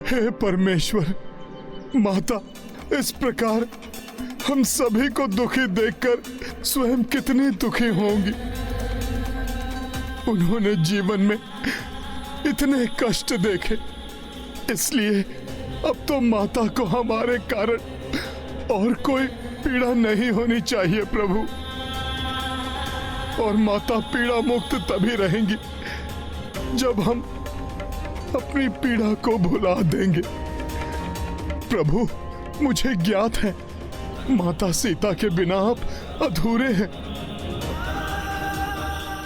हे परमेश्वर, माता इस प्रकार हम सभी को दुखी देखकर स्वयं कितनी दुखी होंगी। उन्होंने जीवन में इतने कष्ट देखे, इसलिए अब तो माता को हमारे कारण और कोई पीड़ा नहीं होनी चाहिए प्रभु। और माता पीड़ा मुक्त तभी रहेंगी जब हम अपनी पीड़ा को भुला देंगे। प्रभु, मुझे ज्ञात है माता सीता के बिना आप अधूरे हैं,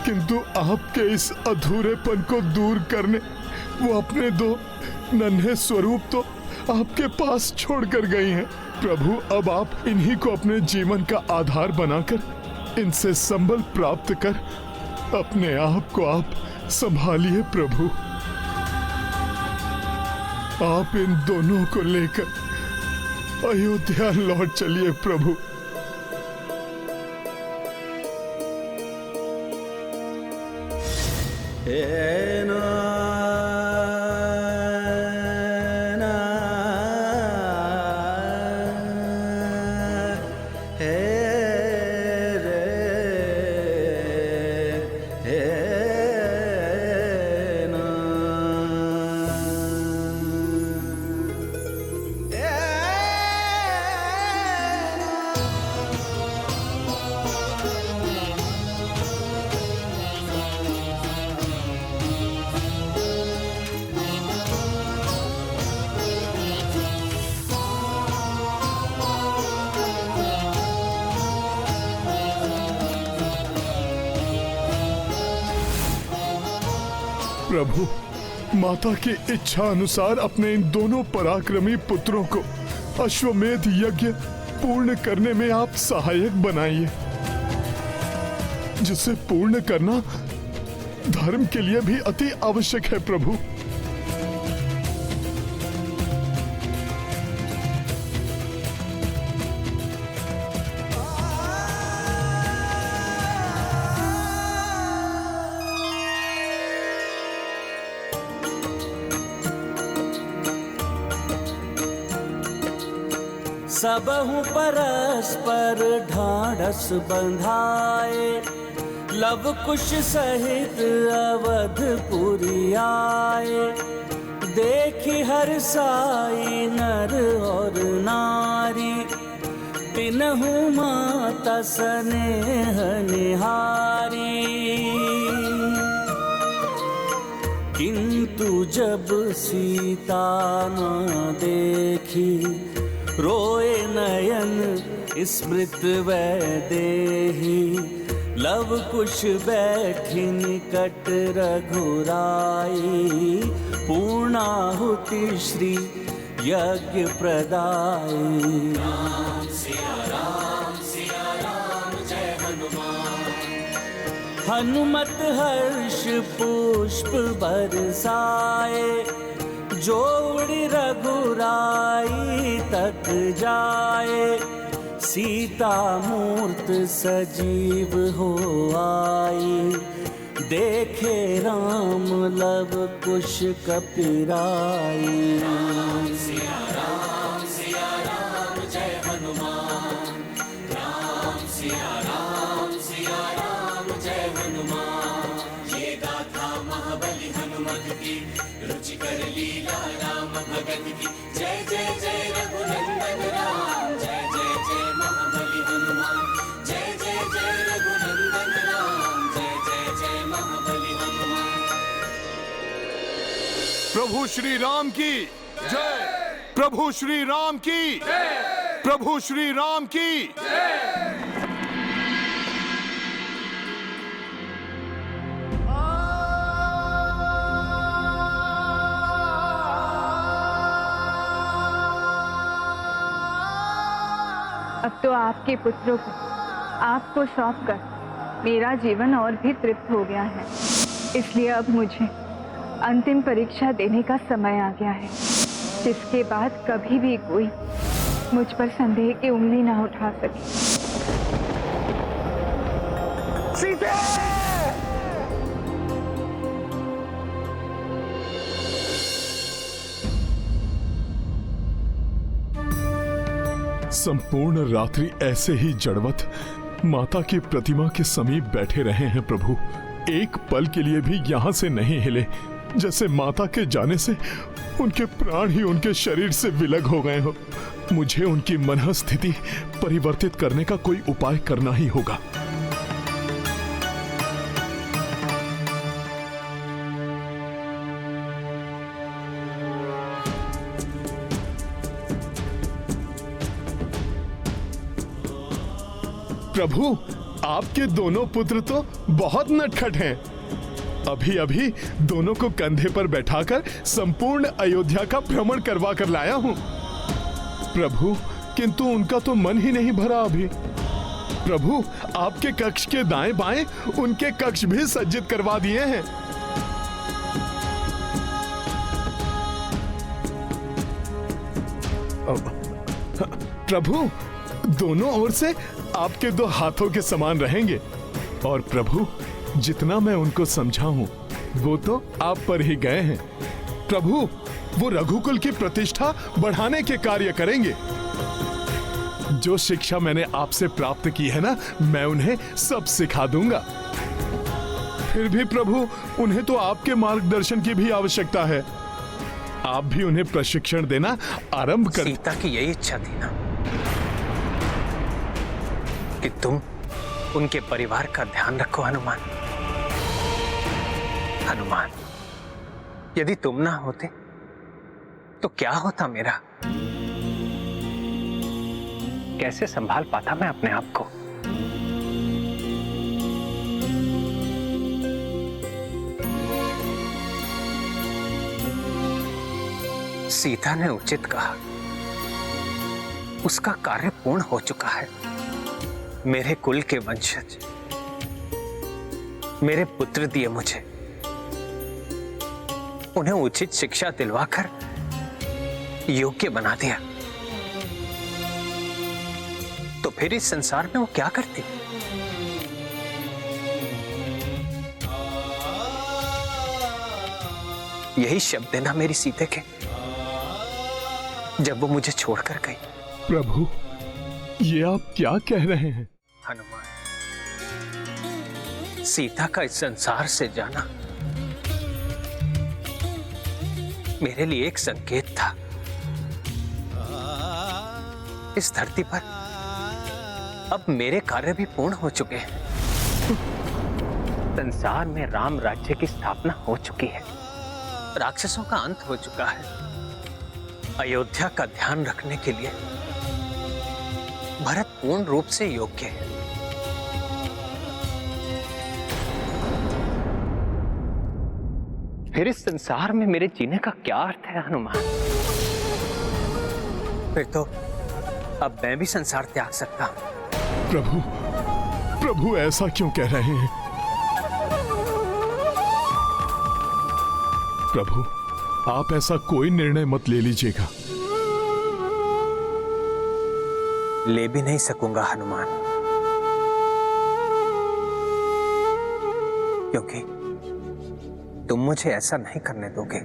किंतु आपके इस अधूरेपन को दूर करने वो अपने दो नन्हे स्वरूप तो आपके पास छोड़कर गई हैं। प्रभु, अब आप इन्हीं को अपने जीवन का आधार बनाकर इनसे संबल प्राप्त कर अपने आप को आप संभालिए प्रभु। आप इन दोनों को लेकर अयोध्या लौट चलिए प्रभु। प्रभु, माता की इच्छा अनुसार अपने इन दोनों पराक्रमी पुत्रों को अश्वमेध यज्ञ पूर्ण करने में आप सहायक बनाइए, जिसे पूर्ण करना धर्म के लिए भी अति आवश्यक है प्रभु। सबहु परस्पर ढाढ़स बंधाए, लव कुश सहित अवधपुरी आए। देखी हर साई नर और नारी, तिन्हु माता स्नेह निहारी। किंतु जब सीता न देखी, रोए नयन स्मृत वैदेही। लव कुश बैठी निकट रघुराई, पूर्णाहुति श्री यज्ञ प्रदाई। राम सिया राम जय हनुमान। हनुमत हर्ष पुष्प बरसाए, जो उड़ी रघुराई तक जाए। सीता मूर्त सजीव हो आई, देखे राम लव कुश कपिराई। राम सिया राम जय हनुमान। राम सिया राम जय हनुमान। ये गाथा महाबली हनुमत की, रुचिकर लीला राम भगत की। जय जय जय रघुनंदन राम, जय जय जय महाबली हनुमान। जय जय जय रघुनंदन राम, जय जय जय महाबली हनुमान। प्रभु श्री राम की जय। प्रभु श्री राम की जय। प्रभु श्री राम की जय। अब तो आपके पुत्रों को आपको सौंपकर मेरा जीवन और भी तृप्त हो गया है। इसलिए अब मुझे अंतिम परीक्षा देने का समय आ गया है, जिसके बाद कभी भी कोई मुझ पर संदेह की उंगली ना उठा सके। सीते! संपूर्ण रात्रि ऐसे ही जड़वत माता की प्रतिमा के समीप बैठे रहे हैं प्रभु। एक पल के लिए भी यहाँ से नहीं हिले, जैसे माता के जाने से उनके प्राण ही उनके शरीर से विलग हो गए हो। मुझे उनकी मनःस्थिति परिवर्तित करने का कोई उपाय करना ही होगा। प्रभु, आपके दोनों पुत्र तो बहुत नटखट हैं। अभी अभी दोनों को कंधे पर बैठाकर संपूर्ण अयोध्या का भ्रमण करवा कर लाया हूं। प्रभु, किंतु उनका तो मन ही नहीं भरा अभी। प्रभु, आपके कक्ष के दाएं बाएं उनके कक्ष भी सज्जित करवा दिए हैं। प्रभु, दोनों ओर से आपके दो हाथों के समान रहेंगे। और प्रभु, जितना मैं उनको समझा हूं वो तो आप पर ही गए हैं। प्रभु, वो रघुकुल की प्रतिष्ठा बढ़ाने के कार्य करेंगे। जो शिक्षा मैंने आपसे प्राप्त की है ना, मैं उन्हें सब सिखा दूंगा। फिर भी प्रभु, उन्हें तो आपके मार्गदर्शन की भी आवश्यकता है। आप भी उन्हें प्रशिक्षण देना आरंभ कर। सीता की यही इच्छा थी ना कि तुम उनके परिवार का ध्यान रखो। हनुमान, हनुमान, यदि तुम ना होते तो क्या होता मेरा? कैसे संभाल पाता मैं अपने आप को? सीता ने उचित कहा, उसका कार्य पूर्ण हो चुका है। मेरे कुल के वंशज, मेरे पुत्र दिए मुझे, उन्हें उचित शिक्षा दिलवाकर योग्य बना दिया, तो फिर इस संसार में वो क्या करती? यही शब्द है ना मेरी सीते के, जब वो मुझे छोड़कर गई। प्रभु, ये आप क्या कह रहे हैं? हनुमान, सीता का इस संसार से जाना मेरे लिए एक संकेत था। इस धरती पर अब मेरे कार्य भी पूर्ण हो चुके हैं। संसार में राम राज्य की स्थापना हो चुकी है, राक्षसों का अंत हो चुका है। अयोध्या का ध्यान रखने के लिए भरत पूर्ण रूप से योग्य है। फिर इस संसार में मेरे जीने का क्या अर्थ है हनुमान? फिर तो अब मैं भी संसार त्याग सकता हूं। प्रभु, प्रभु ऐसा क्यों कह रहे हैं? प्रभु, आप ऐसा कोई निर्णय मत ले लीजिएगा। ले भी नहीं सकूंगा हनुमान, क्योंकि तुम मुझे ऐसा नहीं करने दोगे।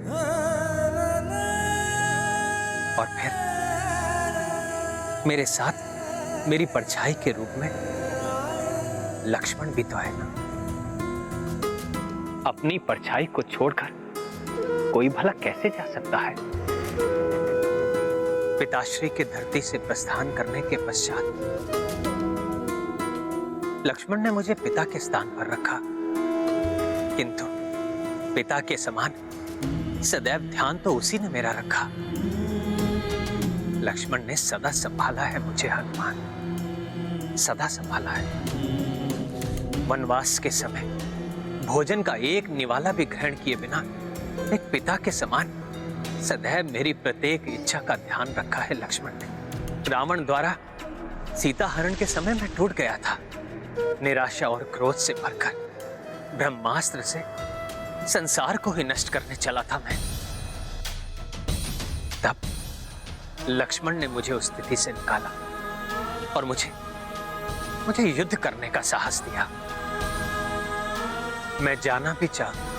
और फिर मेरे साथ मेरी परछाई के रूप में लक्ष्मण भी तो है ना। अपनी परछाई को छोड़कर कोई भला कैसे जा सकता है? पिताश्री की धरती से प्रस्थान करने के पश्चात लक्ष्मण ने मुझे पिता के स्थान पर रखा, किंतु पिता के समान सदैव ध्यान तो उसी ने मेरा रखा। लक्ष्मण ने सदा संभाला है मुझे हनुमान, सदा संभाला है। वनवास के समय भोजन का एक निवाला भी ग्रहण किए बिना एक पिता के समान सदैव मेरी प्रत्येक इच्छा का ध्यान रखा है लक्ष्मण ने। रावण द्वारा सीता हरण के समय मैं टूट गया था। निराशा और क्रोध से भरकर ब्रह्मास्त्र से संसार को ही नष्ट करने चला था मैं। तब लक्ष्मण ने मुझे उस स्थिति से निकाला और मुझे युद्ध करने का साहस दिया। मैं जाना भी चाहूं